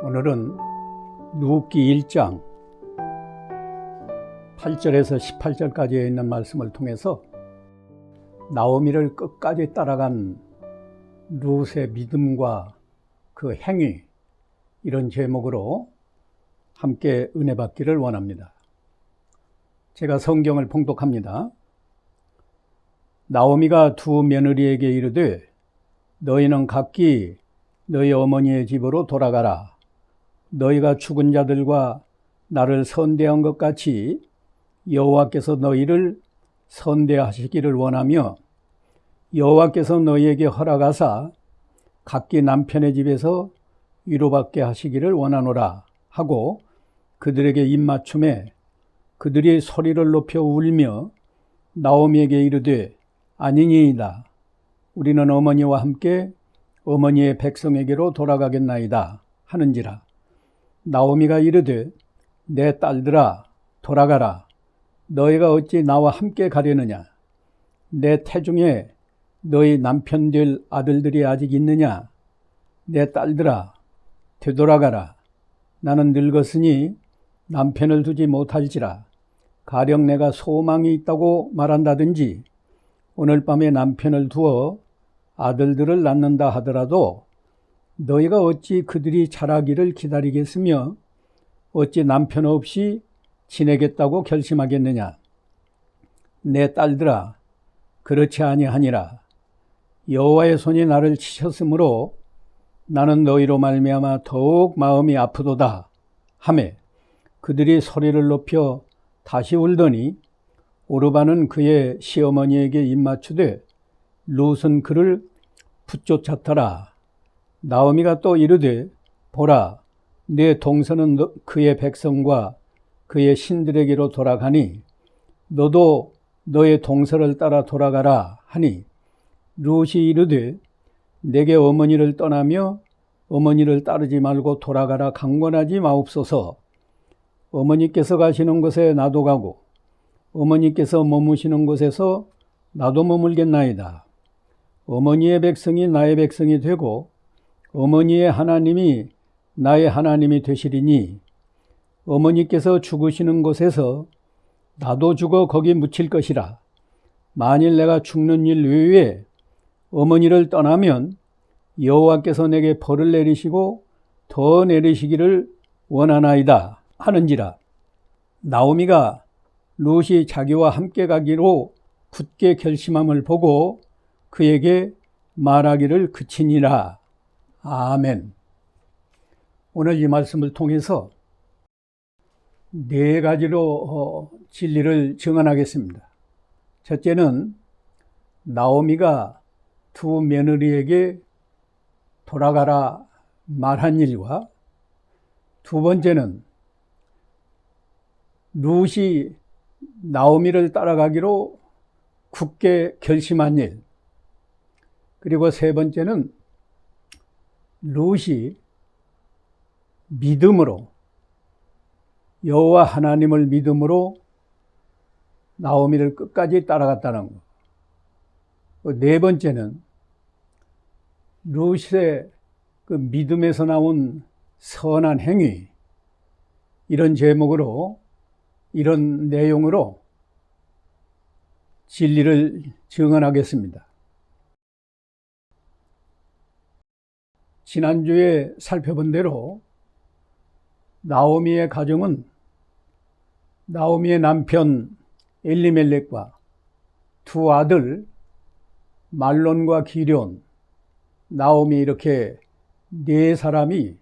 오늘은 룻기 1장 8절에서 18절까지에 있는 말씀을 통해서 나오미를 끝까지 따라간 룻의 믿음과 그 행위, 이런 제목으로 함께 은혜 받기를 원합니다. 제가 성경을 봉독합니다. 나오미가 두 며느리에게 이르되 너희는 각기 너희 어머니의 집으로 돌아가라. 너희가 죽은 자들과 나를 선대한 것 같이 여호와께서 너희를 선대하시기를 원하며 여호와께서 너희에게 허락하사 각기 남편의 집에서 위로받게 하시기를 원하노라 하고 그들에게 입맞춤에 그들이 소리를 높여 울며 나오미에게 이르되 아니니이다. 우리는 어머니와 함께 어머니의 백성에게로 돌아가겠나이다 하는지라. 나오미가 이르되 내 딸들아 돌아가라. 너희가 어찌 나와 함께 가려느냐? 내 태중에 너희 남편 될 아들들이 아직 있느냐? 내 딸들아 되돌아가라. 나는 늙었으니 남편을 두지 못할지라. 가령 내가 소망이 있다고 말한다든지 오늘 밤에 남편을 두어 아들들을 낳는다 하더라도 너희가 어찌 그들이 자라기를 기다리겠으며 어찌 남편 없이 지내겠다고 결심하겠느냐? 내 딸들아 그렇지 아니하니라. 여호와의 손이 나를 치셨으므로 나는 너희로 말미암아 더욱 마음이 아프도다 하매 그들이 소리를 높여 다시 울더니 오르바는 그의 시어머니에게 입맞추되 룻은 그를 붙쫓았더라. 나오미가 또 이르되 보라 내 동서는 그의 백성과 그의 신들에게로 돌아가니 너도 너의 동서를 따라 돌아가라 하니 룻이 이르되 내게 어머니를 떠나며 어머니를 따르지 말고 돌아가라 강권하지 마옵소서. 어머니께서 가시는 곳에 나도 가고 어머니께서 머무시는 곳에서 나도 머물겠나이다. 어머니의 백성이 나의 백성이 되고 어머니의 하나님이 나의 하나님이 되시리니 어머니께서 죽으시는 곳에서 나도 죽어 거기 묻힐 것이라. 만일 내가 죽는 일 외에 어머니를 떠나면 여호와께서 내게 벌을 내리시고 더 내리시기를 원하나이다 하는지라. 나오미가 룻이 자기와 함께 가기로 굳게 결심함을 보고 그에게 말하기를 그치니라. 아멘. 오늘 이 말씀을 통해서 네 가지로 진리를 증언하겠습니다. 첫째는 나오미가 두 며느리에게 돌아가라 말한 일과 두 번째는 룻이 나오미를 따라가기로 굳게 결심한 일, 그리고 세 번째는 룻이 믿음으로 여호와 하나님을 믿음으로 나오미를 끝까지 따라갔다는 것. 네 번째는 룻의 그 믿음에서 나온 선한 행위, 이런 제목으로 이런 내용으로 진리를 증언하겠습니다. 지난주에 살펴본 대로 나오미의 가정은 나오미의 남편 엘리멜렉과 두 아들 말론과 기럨, 나오미 이렇게 네 사람이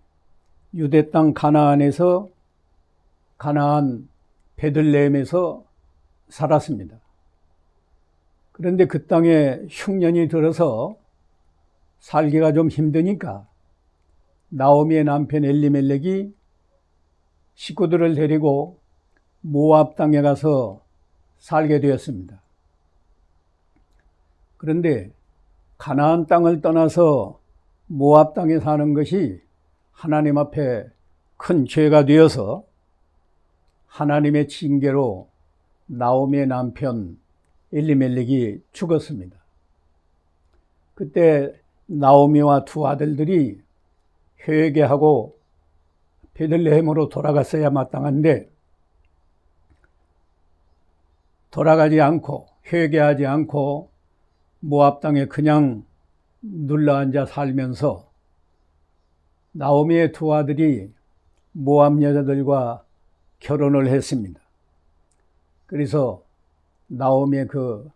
유대 땅 가나안에서 가나안 베들레헴에서 살았습니다. 그런데 그 땅에 흉년이 들어서 살기가 좀 힘드니까 나오미의 남편 엘리멜렉이 식구들을 데리고 모압 땅에 가서 살게 되었습니다. 그런데 가나안 땅을 떠나서 모압 땅에 사는 것이 하나님 앞에 큰 죄가 되어서 하나님의 징계로 나오미의 남편 엘리멜렉이 죽었습니다. 그때 나오미와 두 아들들이 회개하고 베들레헴으로 돌아갔어야 마땅한데 돌아가지 않고 회개하지 않고 모압 땅에 그냥 눌러앉아 살면서 나오미의 두 아들이 모압 여자들과 결혼을 했습니다. 그래서 나오미의 그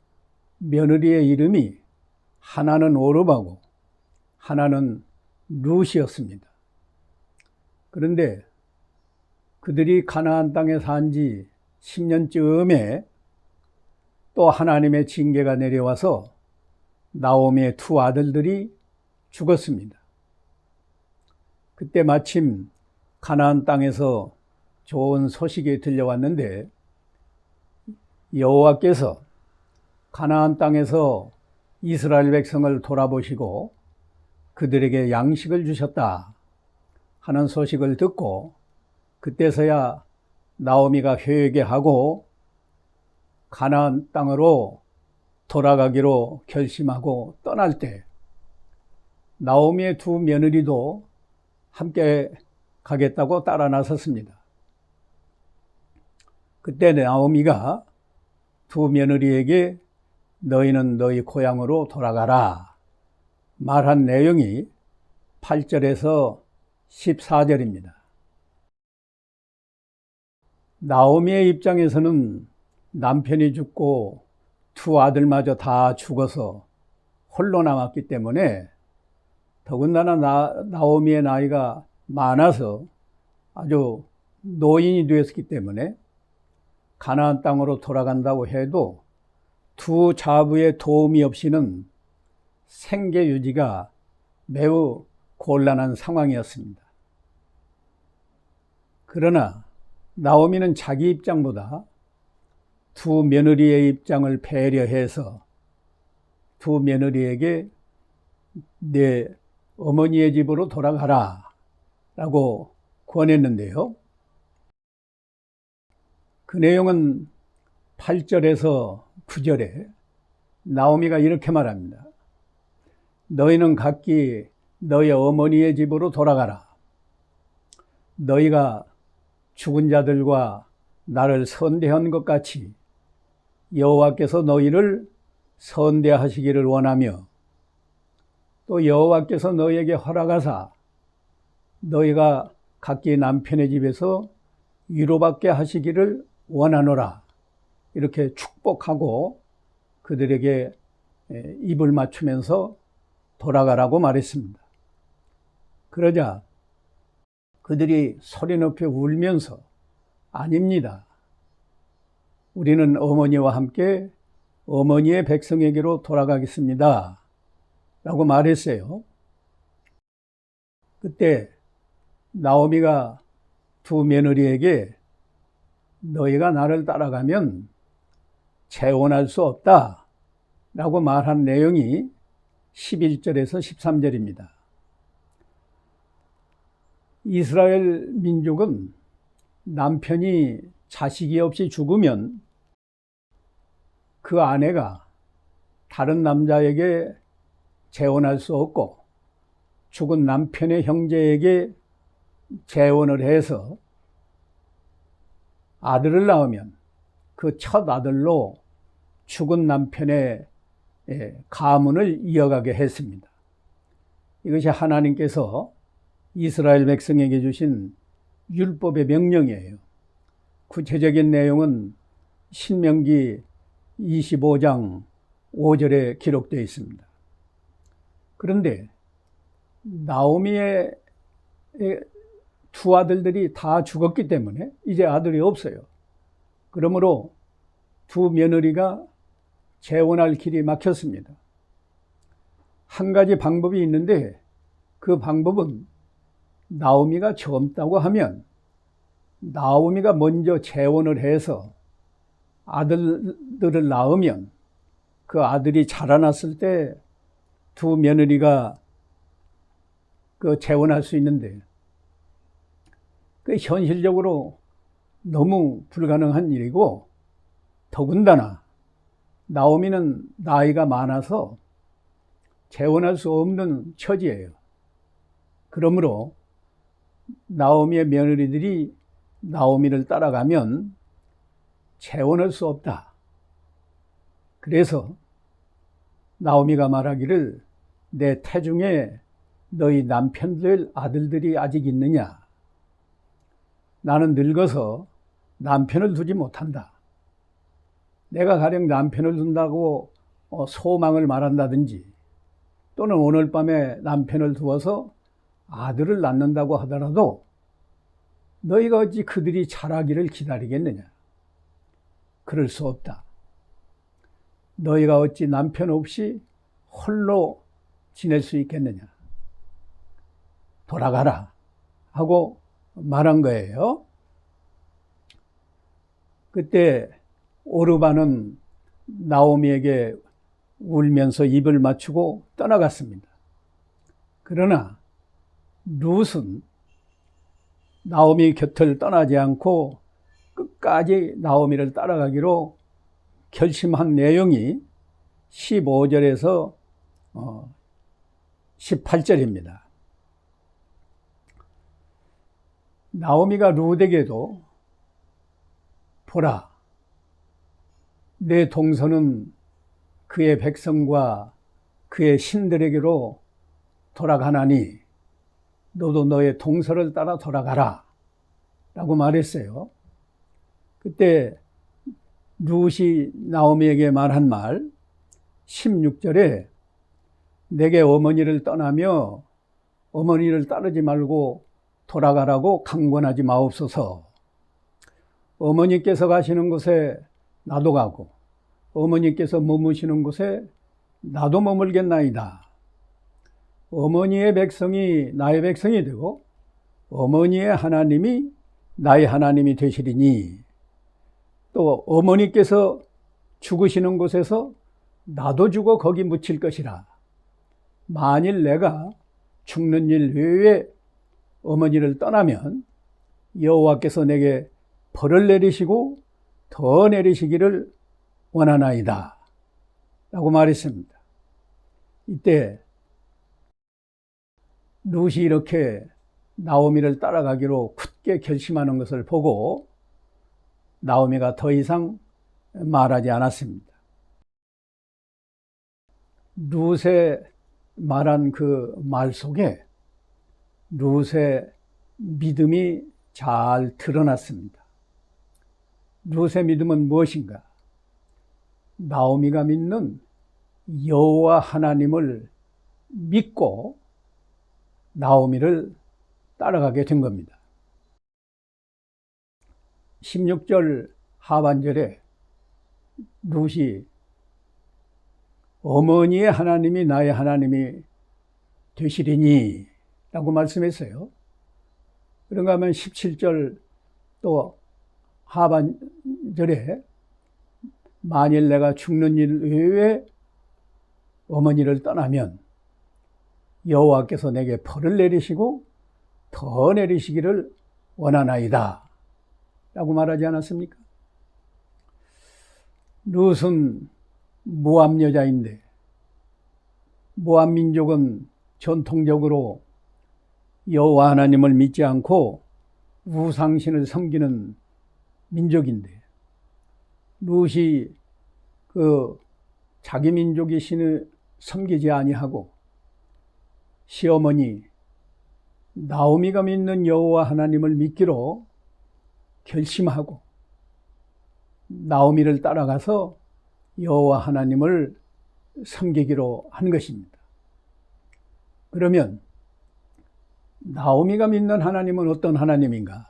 며느리의 이름이 하나는 오르바고 하나는 룻이었습니다. 그런데 그들이 가나안 땅에 산 지 10년쯤에 또 하나님의 징계가 내려와서 나오미의 두 아들들이 죽었습니다. 그때 마침 가나안 땅에서 좋은 소식이 들려왔는데 여호와께서 가나안 땅에서 이스라엘 백성을 돌아보시고 그들에게 양식을 주셨다 하는 소식을 듣고 그때서야 나오미가 회개하고 가나안 땅으로 돌아가기로 결심하고 떠날 때 나오미의 두 며느리도 함께 가겠다고 따라 나섰습니다. 그때 나오미가 두 며느리에게 너희는 너희 고향으로 돌아가라 말한 내용이 8절에서 14절입니다. 나오미의 입장에서는 남편이 죽고 두 아들마저 다 죽어서 홀로 남았기 때문에 더군다나 나오미의 나이가 많아서 아주 노인이 되었기 때문에 가나안 땅으로 돌아간다고 해도 두 자부의 도움이 없이는 생계 유지가 매우 곤란한 상황이었습니다. 그러나 나오미는 자기 입장보다 두 며느리의 입장을 배려해서 두 며느리에게 내 어머니의 집으로 돌아가라 라고 권했는데요. 그 내용은 8절에서 9절에 나오미가 이렇게 말합니다. 너희는 각기 너희 어머니의 집으로 돌아가라. 너희가 죽은 자들과 나를 선대한 것 같이 여호와께서 너희를 선대하시기를 원하며 또 여호와께서 너희에게 허락하사 너희가 각기 남편의 집에서 위로받게 하시기를 원하노라. 이렇게 축복하고 그들에게 입을 맞추면서 돌아가라고 말했습니다. 그러자 그들이 소리 높여 울면서 아닙니다. 우리는 어머니와 함께 어머니의 백성에게로 돌아가겠습니다. 라고 말했어요. 그때 나오미가 두 며느리에게 너희가 나를 따라가면 재혼할 수 없다 라고 말한 내용이 11절에서 13절입니다. 이스라엘 민족은 남편이 자식이 없이 죽으면 그 아내가 다른 남자에게 재혼할 수 없고 죽은 남편의 형제에게 재혼을 해서 아들을 낳으면 그 첫 아들로 죽은 남편의 가문을 이어가게 했습니다. 이것이 하나님께서 이스라엘 백성에게 주신 율법의 명령이에요. 구체적인 내용은 신명기 25장 5절에 기록되어 있습니다. 그런데 나오미의 두 아들들이 다 죽었기 때문에 이제 아들이 없어요. 그러므로 두 며느리가 재혼할 길이 막혔습니다. 한 가지 방법이 있는데 그 방법은 나오미가 젊다고 하면 나오미가 먼저 재혼을 해서 아들들을 낳으면 그 아들이 자라났을 때 두 며느리가 그 재혼할 수 있는데 그 현실적으로 너무 불가능한 일이고 더군다나 나오미는 나이가 많아서 재혼할 수 없는 처지예요. 그러므로 나오미의 며느리들이 나오미를 따라가면 재혼할 수 없다. 그래서 나오미가 말하기를 내 태중에 너희 남편들 아들들이 아직 있느냐? 나는 늙어서 남편을 두지 못한다. 내가 가령 남편을 둔다고 소망을 말한다든지 또는 오늘 밤에 남편을 두어서 아들을 낳는다고 하더라도 너희가 어찌 그들이 자라기를 기다리겠느냐? 그럴 수 없다. 너희가 어찌 남편 없이 홀로 지낼 수 있겠느냐? 돌아가라 하고 말한 거예요. 그때 오르바는 나오미에게 울면서 입을 맞추고 떠나갔습니다. 그러나 룻은 나오미 곁을 떠나지 않고 끝까지 나오미를 따라가기로 결심한 내용이 15절에서 18절입니다. 나오미가 룻에게도 보라, 내 동서는 그의 백성과 그의 신들에게로 돌아가나니 너도 너의 동서를 따라 돌아가라 라고 말했어요. 그때 룻이 나오미에게 말한 말 16절에 내게 어머니를 떠나며 어머니를 따르지 말고 돌아가라고 강권하지 마옵소서. 어머니께서 가시는 곳에 나도 가고 어머니께서 머무시는 곳에 나도 머물겠나이다. 어머니의 백성이 나의 백성이 되고 어머니의 하나님이 나의 하나님이 되시리니 또 어머니께서 죽으시는 곳에서 나도 죽어 거기 묻힐 것이라. 만일 내가 죽는 일 외에 어머니를 떠나면 여호와께서 내게 벌을 내리시고 더 내리시기를 원하나이다 라고 말했습니다. 이때 룻이 이렇게 나오미를 따라가기로 굳게 결심하는 것을 보고 나오미가 더 이상 말하지 않았습니다. 룻의 말한 그 말 속에 룻의 믿음이 잘 드러났습니다. 룻의 믿음은 무엇인가? 나오미가 믿는 여호와 하나님을 믿고 나오미를 따라가게 된 겁니다. 16절 하반절에 룻이 어머니의 하나님이 나의 하나님이 되시리니 라고 말씀했어요. 그런가 하면 17절 또 하반절에 만일 내가 죽는 일 외에 어머니를 떠나면 여호와께서 내게 벌을 내리시고 더 내리시기를 원하나이다 라고 말하지 않았습니까? 룻은 모압 여자인데 모압 민족은 전통적으로 여호와 하나님을 믿지 않고 우상신을 섬기는 민족인데 룻이 그 자기 민족의 신을 섬기지 아니하고 시어머니 나오미가 믿는 여호와 하나님을 믿기로 결심하고 나오미를 따라가서 여호와 하나님을 섬기기로 한 것입니다. 그러면 나오미가 믿는 하나님은 어떤 하나님인가?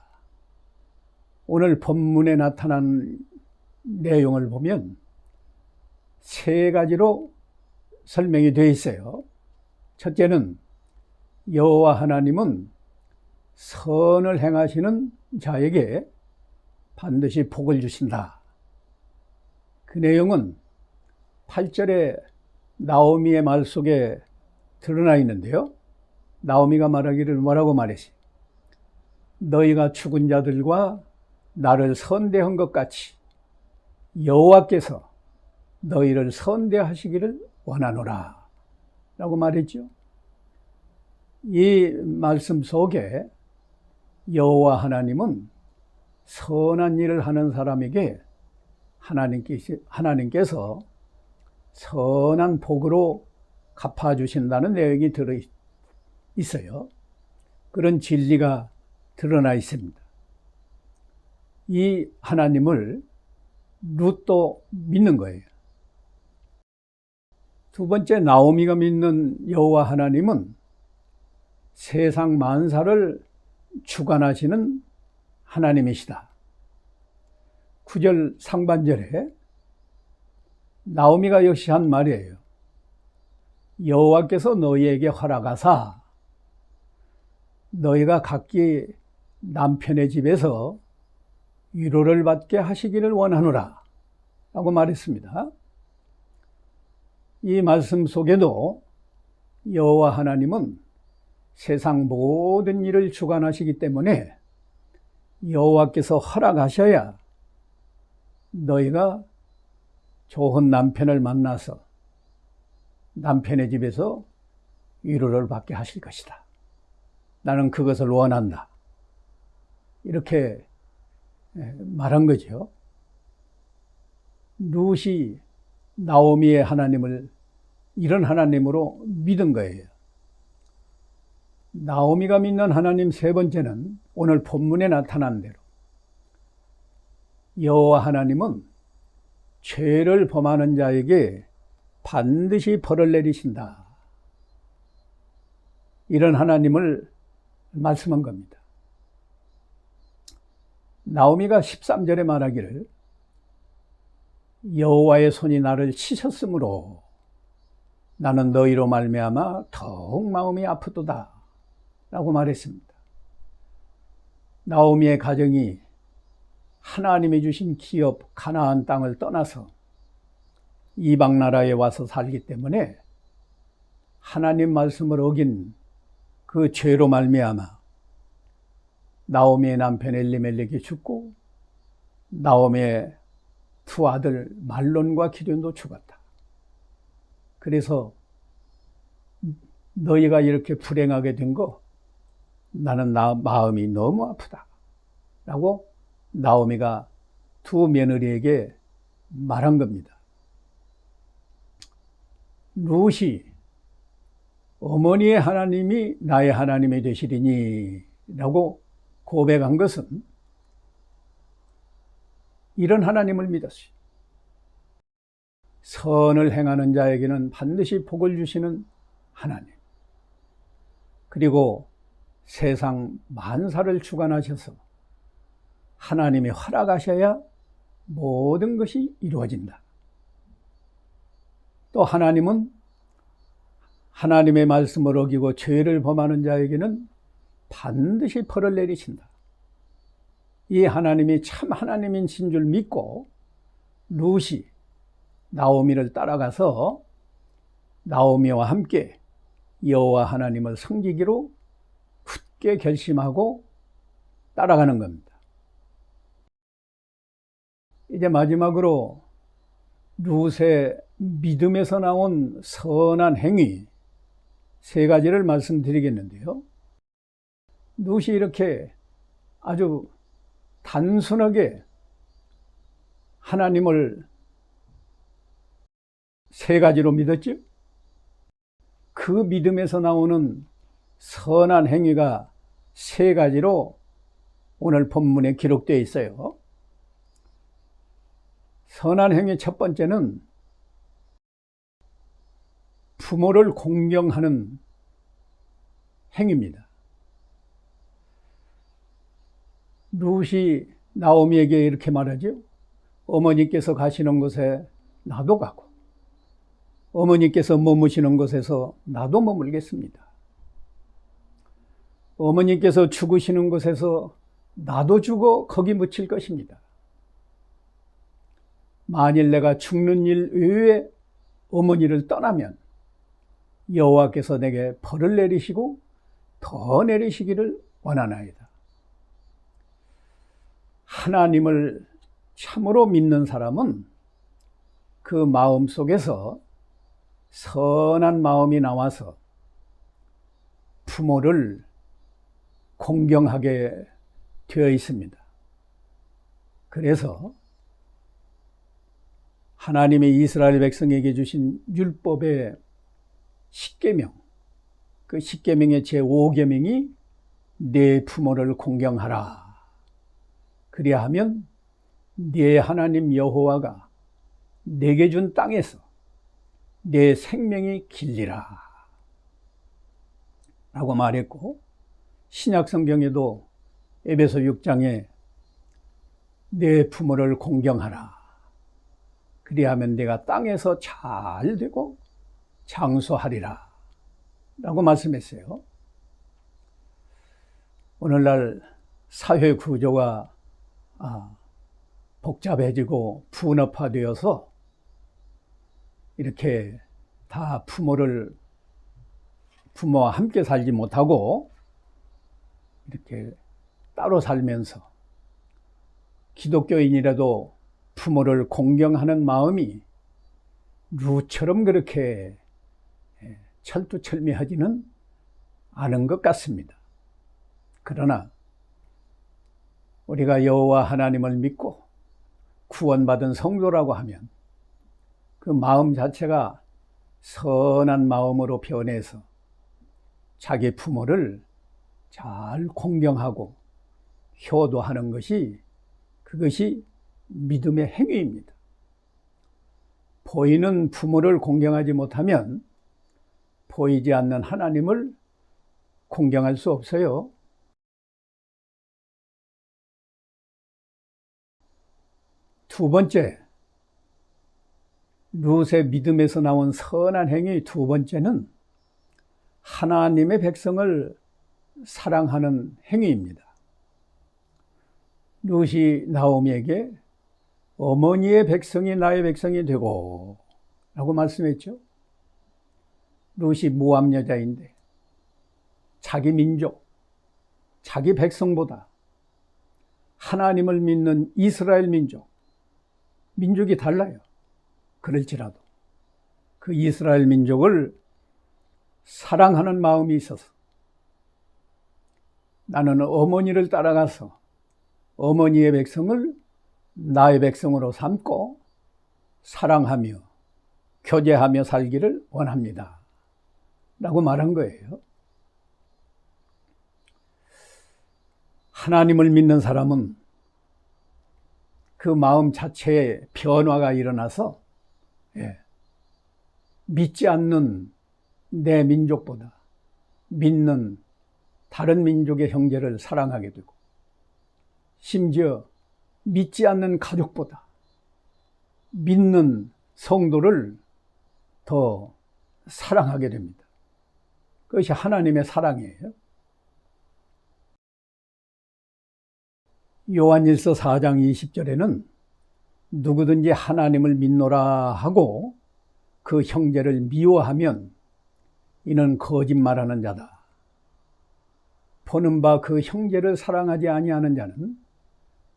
오늘 본문에 나타난 내용을 보면 세 가지로 설명이 되어 있어요. 첫째는 여호와 하나님은 선을 행하시는 자에게 반드시 복을 주신다. 그 내용은 8절에 나오미의 말 속에 드러나 있는데요. 나오미가 말하기를 뭐라고 말했어요? 너희가 죽은 자들과 나를 선대한 것 같이 여호와께서 너희를 선대하시기를 원하노라 라고 말했죠. 이 말씀 속에 여호와 하나님은 선한 일을 하는 사람에게 하나님께서 선한 복으로 갚아주신다는 내용이 들어 있어요. 그런 진리가 드러나 있습니다. 이 하나님을 룻도 믿는 거예요. 두 번째, 나오미가 믿는 여호와 하나님은 세상 만사를 주관하시는 하나님이시다. 9절 상반절에 나오미가 역시 한 말이에요. 여호와께서 너희에게 허락하사 너희가 각기 남편의 집에서 위로를 받게 하시기를 원하노라 라고 말했습니다. 이 말씀 속에도 여호와 하나님은 세상 모든 일을 주관하시기 때문에 여호와께서 허락하셔야 너희가 좋은 남편을 만나서 남편의 집에서 위로를 받게 하실 것이다. 나는 그것을 원한다. 이렇게 말한 거죠. 룻이 나오미의 하나님을 이런 하나님으로 믿은 거예요. 나오미가 믿는 하나님 세 번째는 오늘 본문에 나타난 대로 여호와 하나님은 죄를 범하는 자에게 반드시 벌을 내리신다. 이런 하나님을 말씀한 겁니다. 나오미가 13절에 말하기를 여호와의 손이 나를 치셨으므로 나는 너희로 말미암아 더욱 마음이 아프도다 라고 말했습니다. 나오미의 가정이 하나님이 주신 기업 가나안 땅을 떠나서 이방 나라에 와서 살기 때문에 하나님 말씀을 어긴 그 죄로 말미암아 나오미의 남편 엘리멜렉이 죽고 나오미의 두 아들 말론과 기럐도 죽었다. 그래서 너희가 이렇게 불행하게 된 거 나는 마음이 너무 아프다 라고 나오미가 두 며느리에게 말한 겁니다. 룻이 어머니의 하나님이 나의 하나님이 되시리니 라고 고백한 것은 이런 하나님을 믿었어요. 선을 행하는 자에게는 반드시 복을 주시는 하나님, 그리고 세상 만사를 주관하셔서 하나님이 허락하셔야 모든 것이 이루어진다. 또 하나님은 하나님의 말씀을 어기고 죄를 범하는 자에게는 반드시 벌을 내리신다. 이 하나님이 참 하나님이신 줄 믿고 룻이 나오미를 따라가서 나오미와 함께 여호와 하나님을 섬기기로 굳게 결심하고 따라가는 겁니다. 이제 마지막으로 룻의 믿음에서 나온 선한 행위 세 가지를 말씀드리겠는데요. 룻이 이렇게 아주 단순하게 하나님을 세 가지로 믿었죠. 그 믿음에서 나오는 선한 행위가 세 가지로 오늘 본문에 기록되어 있어요. 선한 행위 첫 번째는 부모를 공경하는 행위입니다. 룻이 나오미에게 이렇게 말하죠. 어머니께서 가시는 곳에 나도 가고 어머니께서 머무시는 곳에서 나도 머물겠습니다. 어머니께서 죽으시는 곳에서 나도 죽어 거기 묻힐 것입니다. 만일 내가 죽는 일 외에 어머니를 떠나면 여호와께서 내게 벌을 내리시고 더 내리시기를 원하나이다. 하나님을 참으로 믿는 사람은 그 마음 속에서 선한 마음이 나와서 부모를 공경하게 되어 있습니다. 그래서 하나님이 이스라엘 백성에게 주신 율법의 10계명, 그 10계명의 제5계명이 내 부모를 공경하라. 그리하면 네 하나님 여호와가 내게 준 땅에서 내 생명이 길리라 라고 말했고, 신약 성경에도 에베소 6장에 내 부모를 공경하라. 그리하면 내가 땅에서 잘 되고 장수하리라 라고 말씀했어요. 오늘날 사회 구조가 복잡해지고 분업화되어서 이렇게 다 부모와 함께 살지 못하고 이렇게 따로 살면서 기독교인이라도 부모를 공경하는 마음이 루처럼 그렇게 철두철미하지는 않은 것 같습니다. 그러나 우리가 여호와 하나님을 믿고 구원받은 성도라고 하면 그 마음 자체가 선한 마음으로 변해서 자기 부모를 잘 공경하고 효도하는 것이, 그것이 믿음의 행위입니다. 보이는 부모를 공경하지 못하면 보이지 않는 하나님을 공경할 수 없어요. 두 번째, 룻의 믿음에서 나온 선한 행위 두 번째는 하나님의 백성을 사랑하는 행위입니다. 룻이 나오미에게 어머니의 백성이 나의 백성이 되고 라고 말씀했죠. 룻이 모압 여자인데 자기 민족, 자기 백성보다 하나님을 믿는 이스라엘 민족이 달라요. 그럴지라도 그 이스라엘 민족을 사랑하는 마음이 있어서 나는 어머니를 따라가서 어머니의 백성을 나의 백성으로 삼고 사랑하며 교제하며 살기를 원합니다 라고 말한 거예요. 하나님을 믿는 사람은 그 마음 자체에 변화가 일어나서 믿지 않는 내 민족보다 믿는 다른 민족의 형제를 사랑하게 되고, 심지어 믿지 않는 가족보다 믿는 성도를 더 사랑하게 됩니다. 그것이 하나님의 사랑이에요. 요한일서 4장 20절에는 누구든지 하나님을 믿노라 하고 그 형제를 미워하면 이는 거짓말하는 자다. 보는 바 그 형제를 사랑하지 아니하는 자는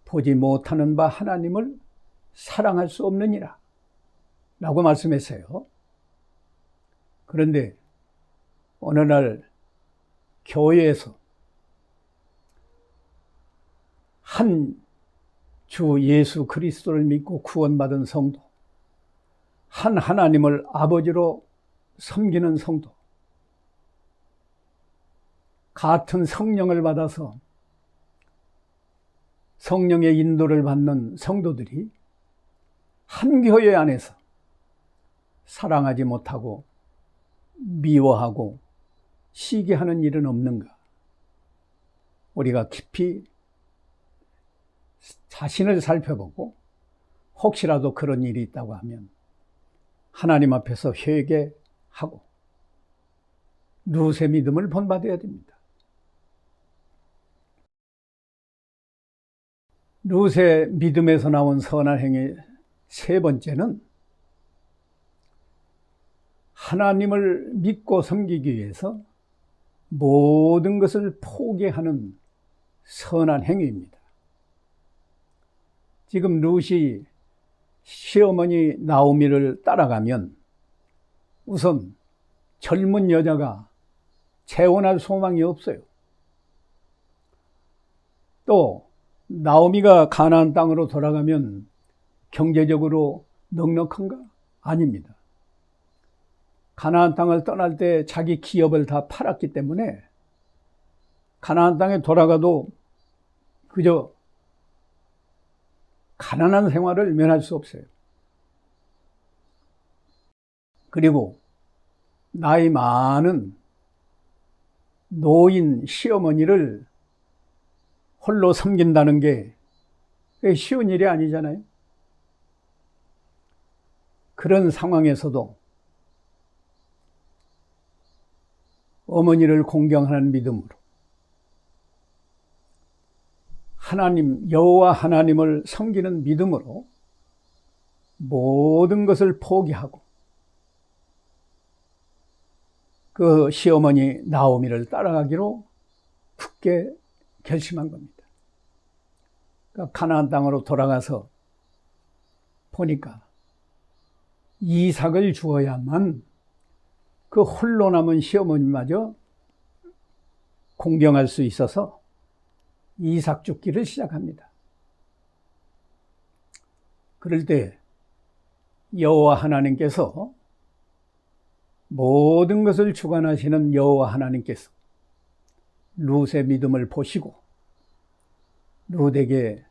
보지 못하는 바 하나님을 사랑할 수 없느니라 라고 말씀했어요. 그런데 오늘날 교회에서 한 주 예수 그리스도를 믿고 구원받은 성도, 한 하나님을 아버지로 섬기는 성도, 같은 성령을 받아서 성령의 인도를 받는 성도들이 한 교회 안에서 사랑하지 못하고 미워하고 시기하는 일은 없는가? 우리가 깊이 자신을 살펴보고 혹시라도 그런 일이 있다고 하면 하나님 앞에서 회개하고 룻의 믿음을 본받아야 됩니다. 룻의 믿음에서 나온 선한 행위 세 번째는 하나님을 믿고 섬기기 위해서 모든 것을 포기하는 선한 행위입니다. 지금 룻이 시어머니 나오미를 따라가면 우선 젊은 여자가 재혼할 소망이 없어요. 또 나오미가 가나안 땅으로 돌아가면 경제적으로 넉넉한가? 아닙니다. 가나안 땅을 떠날 때 자기 기업을 다 팔았기 때문에 가나안 땅에 돌아가도 그저 가난한 생활을 면할 수 없어요. 그리고 나이 많은 노인 시어머니를 홀로 섬긴다는 게 쉬운 일이 아니잖아요. 그런 상황에서도 어머니를 공경하는 믿음으로 하나님, 여호와 하나님을 섬기는 믿음으로 모든 것을 포기하고 그 시어머니 나오미를 따라가기로 굳게 결심한 겁니다. 그러니까 가나안 땅으로 돌아가서 보니까 이삭을 주어야만 그 홀로 남은 시어머니마저 공경할 수 있어서 이삭 줍기를 시작합니다. 그럴 때 여호와 하나님께서 모든 것을 주관하시는 여호와 하나님께서 룻의 믿음을 보시고 룻에게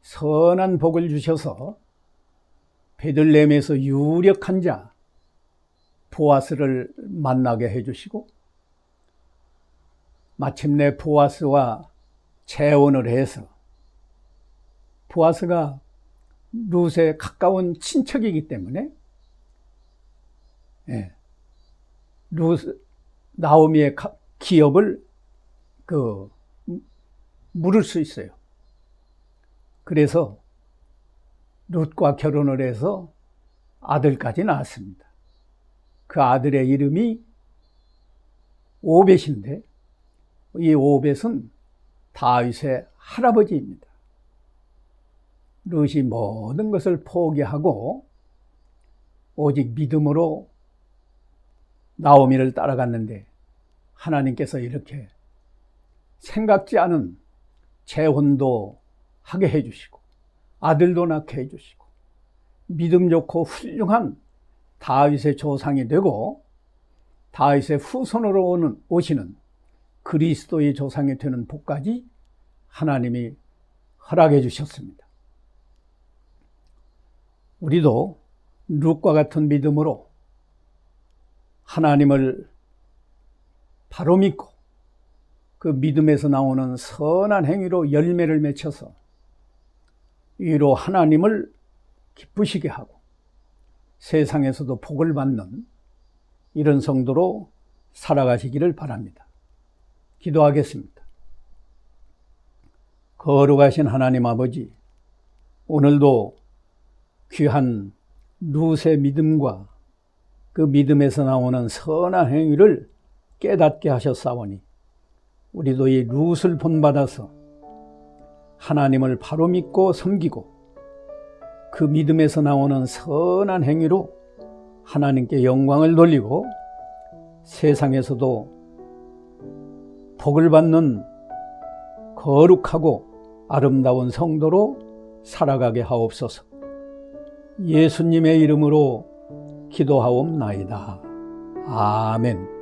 선한 복을 주셔서 베들레헴에서 유력한 자 보아스를 만나게 해주시고 마침내 보아스와 재혼을 해서 보아스가 룻의 가까운 친척이기 때문에 나오미의 기업을 물을 수 있어요. 그래서 룻과 결혼을 해서 아들까지 낳았습니다. 그 아들의 이름이 오벳인데 이 오벳은 다윗의 할아버지입니다. 룻이 모든 것을 포기하고 오직 믿음으로 나오미를 따라갔는데 하나님께서 이렇게 생각지 않은 재혼도 하게 해주시고 아들도 낳게 해주시고 믿음 좋고 훌륭한 다윗의 조상이 되고 다윗의 후손으로 오시는 그리스도의 조상이 되는 복까지 하나님이 허락해 주셨습니다. 우리도 룻과 같은 믿음으로 하나님을 바로 믿고 그 믿음에서 나오는 선한 행위로 열매를 맺혀서 이로 하나님을 기쁘시게 하고 세상에서도 복을 받는 이런 성도로 살아가시기를 바랍니다. 기도하겠습니다. 거룩하신 하나님 아버지, 오늘도 귀한 룻의 믿음과 그 믿음에서 나오는 선한 행위를 깨닫게 하셨사오니 우리도 이 룻을 본받아서 하나님을 바로 믿고 섬기고 그 믿음에서 나오는 선한 행위로 하나님께 영광을 돌리고 세상에서도 복을 받는 거룩하고 아름다운 성도로 살아가게 하옵소서. 예수님의 이름으로 기도하옵나이다. 아멘.